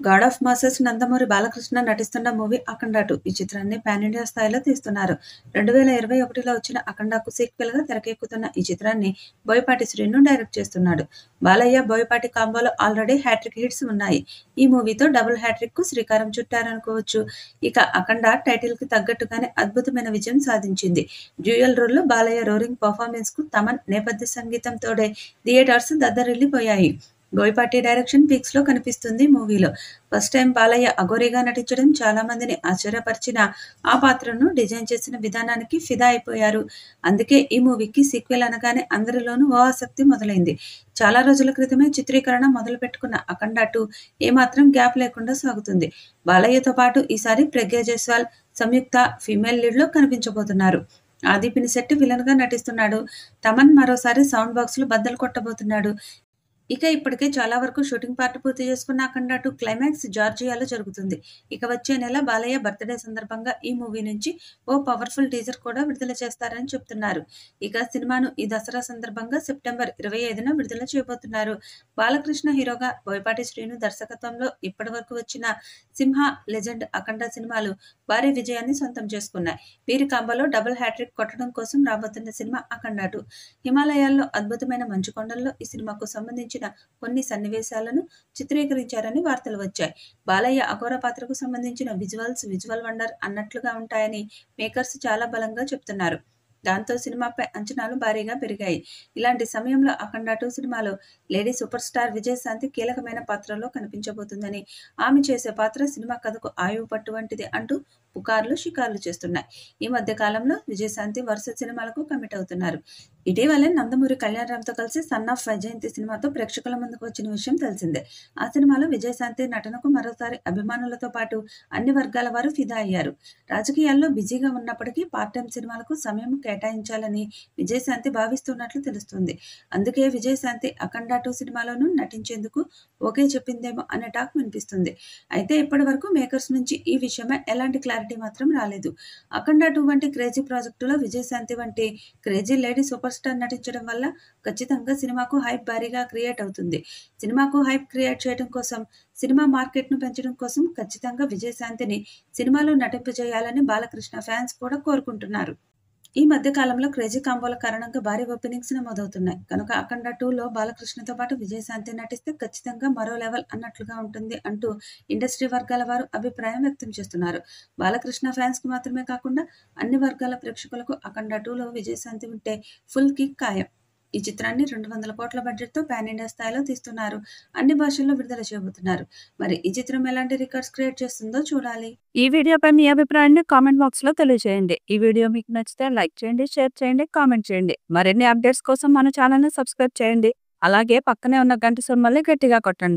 God of masses Nandamuri Balakrishna నటిస్తున్న movie 'అఖండ 2'. ఈ చిత్రాన్ని పాన్ ఇండియా స్థాయిలో తీస్తున్నారు. 2021లో వచ్చిన 'అఖండ'కు సీక్వెల్‌గా తెరకెక్కుతున్న ఈ చిత్రాన్ని బోయపాటి శ్రీను డైరెక్ట్ చేస్తున్నాడు. బాలయ్య, బోయపాటి కాంబోలో ఆల్రెడీ హ్యాట్రిక్ హిట్స్ ఉన్నాయి. ఈ మూవీతో డబుల్ హ్యాట్రిక్‌కు శ్రీకారం చుట్టారనుకోవచ్చు. ఇక 'అఖండ' టైటిల్‌కి తగ్గట్టుగానే అద్భుతమైన విజయం సాధించింది. డ్యూయల్ రోల్‌లో బాలయ్య రోరింగ్ పర్ఫార్మెన్స్‌కు తమన్ నేపథ్య సంగీతం తోడై థియేటర్స్ దద్దరిల్లిపోయాయి. బోయపాటి డైరెక్షన్ పీక్స్‌లో కనిపిస్తుంది మూవీలో. ఫస్ట్ టైం బాలయ్య అఘోరీగా నటించడం చాలా మందిని ఆశ్చర్యపరిచినా, ఆ పాత్రను డిజైన్ చేసిన విధానానికి ఫిదా అయిపోయారు. అందుకే ఈ మూవీకి సీక్వెల్ అనగానే అందరిలోనూ ఓ ఆసక్తి మొదలైంది. చాలా రోజుల క్రితమే చిత్రీకరణ మొదలుపెట్టుకున్న 'అఖండ 2' ఏమాత్రం గ్యాప్ లేకుండా సాగుతుంది. బాలయ్యతో పాటు ఈసారి ప్రగ్యా జైస్వాల్, సంయుక్త ఫీమేల్ లీడ్‌లో కనిపించబోతున్నారు. ఆది పినిశెట్టి విలన్‌గా నటిస్తున్నాడు. తమన్ మరోసారి సౌండ్ బాక్స్‌లు బద్దలు కొట్టబోతున్నాడు. ఇక ఇప్పటికే చాలా వరకు షూటింగ్ పార్ట్ పూర్తి చేసుకున్న 'అఖండ 2' క్లైమాక్స్ జార్జియాలో జరుగుతుంది. ఇక వచ్చే నెల బాలయ్య బర్త్‌డే సందర్భంగా ఈ మూవీ నుంచి ఓ పవర్‌ఫుల్ టీజర్ కూడా విడుదల చేస్తారని చెప్తున్నారు. ఇక సినిమాను ఈ దసరా సందర్భంగా సెప్టెంబర్ 25న విడుదల చేయబోతున్నారు. బాలకృష్ణ హీరోగా, బోయపాటి శ్రీను దర్శకత్వంలో ఇప్పటివరకు వచ్చిన 'సింహ', 'లెజెండ్', 'అఖండ' సినిమాలు భారీ విజయాన్ని సొంతం చేసుకున్నాయి. వీరి కాంబోలో డబుల్ హ్యాట్రిక్ కొట్టడం కోసం రాబోతున్న సినిమా 'అఖండ 2'. హిమాలయాల్లో అద్భుతమైన మంచు కొండల్లో ఈ సినిమాకు సంబంధించిన కొన్ని సన్నివేశాలను చిత్రీకరించారని వార్తలు వచ్చాయి. బాలయ్య అఘోర పాత్రకు సంబంధించిన విజువల్ వండర్ అన్నట్లుగా ఉంటాయని మేకర్స్ చాలా బలంగా చెప్తున్నారు. దాంతో సినిమాపై అంచనాలు భారీగా పెరిగాయి. ఇలాంటి సమయంలో 'అఖండ 2' సినిమాలో లేడీ సూపర్ స్టార్ విజయశాంతి కీలకమైన పాత్రలో కనిపించబోతుందని, ఆమె చేసే పాత్ర సినిమా కథకు ఆయువు పట్టు వంటిది అంటూ పుకార్లు, షికార్లు చేస్తున్నాయి. ఈ మధ్య కాలంలో విజయశాంతి వరుస సినిమాలకు కమిట్ అవుతున్నారు. ఇటీవలే నందమూరి కళ్యాణరామ్‌తో కలిసి 'సన్ ఆఫ్ వైజయంతి' సినిమాతో ప్రేక్షకుల ముందుకు వచ్చిన విషయం తెలిసిందే. ఆ సినిమాలో విజయశాంతి నటనకు మరోసారి అభిమానులతో పాటు అన్ని వర్గాల వారు ఫిదా అయ్యారు. రాజకీయాల్లో బిజీగా ఉన్నప్పటికీ పార్ట్ టైమ్ సినిమాలకు సమయం కేటాయించాలని విజయశాంతి భావిస్తున్నట్లు తెలుస్తుంది. అందుకే విజయశాంతి 'అఖండ 2' సినిమాలోనూ నటించేందుకు ఓకే చెప్పిందేమో అనే టాక్ వినిపిస్తుంది. అయితే ఇప్పటివరకు మేకర్స్ నుంచి ఈ విషయమై ఎలాంటి క్లారిటీ మాత్రం రాలేదు. 'అఖండ 2' వంటి క్రేజీ ప్రాజెక్టులో విజయశాంతి వంటి క్రేజీ లేడీ సూపర్ స్టార్ నటించడం వల్ల ఖచ్చితంగా సినిమాకు హైప్ భారీగా క్రియేట్ అవుతుంది. సినిమాకు హైప్ క్రియేట్ చేయడం కోసం, సినిమా మార్కెట్‌ను పెంచడం కోసం ఖచ్చితంగా విజయశాంతిని సినిమాలో నటింపజేయాలని బాలకృష్ణ ఫ్యాన్స్ కూడా కోరుకుంటున్నారు. ఈ మధ్య కాలంలో క్రేజీ కాంబోల కారణంగా భారీ ఓపెనింగ్స్ నమోదవుతున్నాయి. కనుక 'అఖండ 2'లో బాలకృష్ణతో పాటు విజయశాంతి నటిస్తే ఖచ్చితంగా మరో లెవెల్ అన్నట్లుగా ఉంటుంది అంటూ ఇండస్ట్రీ వర్గాల వారు అభిప్రాయం వ్యక్తం చేస్తున్నారు. బాలకృష్ణ ఫ్యాన్స్‌కి మాత్రమే కాకుండా అన్ని వర్గాల ప్రేక్షకులకు 'అఖండ 2'లో విజయశాంతి ఉంటే ఫుల్ కిక్ ఖాయం. ఈ చిత్రాన్ని 200 కోట్ల బడ్జెట్‌తో పాన్ ఇండియా స్థాయిలో తీస్తున్నారు. అన్ని భాషల్లో విడుదల చేయబోతున్నారు. మరి ఈ చిత్రం ఎలాంటి రికార్డ్స్ క్రియేట్ చేస్తుందో చూడాలి. ఈ వీడియోపై మీ అభిప్రాయాన్ని కామెంట్ బాక్స్‌లో తెలియజేయండి. ఈ వీడియో మీకు నచ్చితే లైక్ చేయండి, షేర్ చేయండి, కామెంట్ చేయండి. మరిన్ని అప్డేట్స్ కోసం మన ఛానల్‌ని సబ్స్క్రైబ్ చేయండి. అలాగే పక్కనే ఉన్న గంట సింబల్‌ని గట్టిగా కొట్టండి.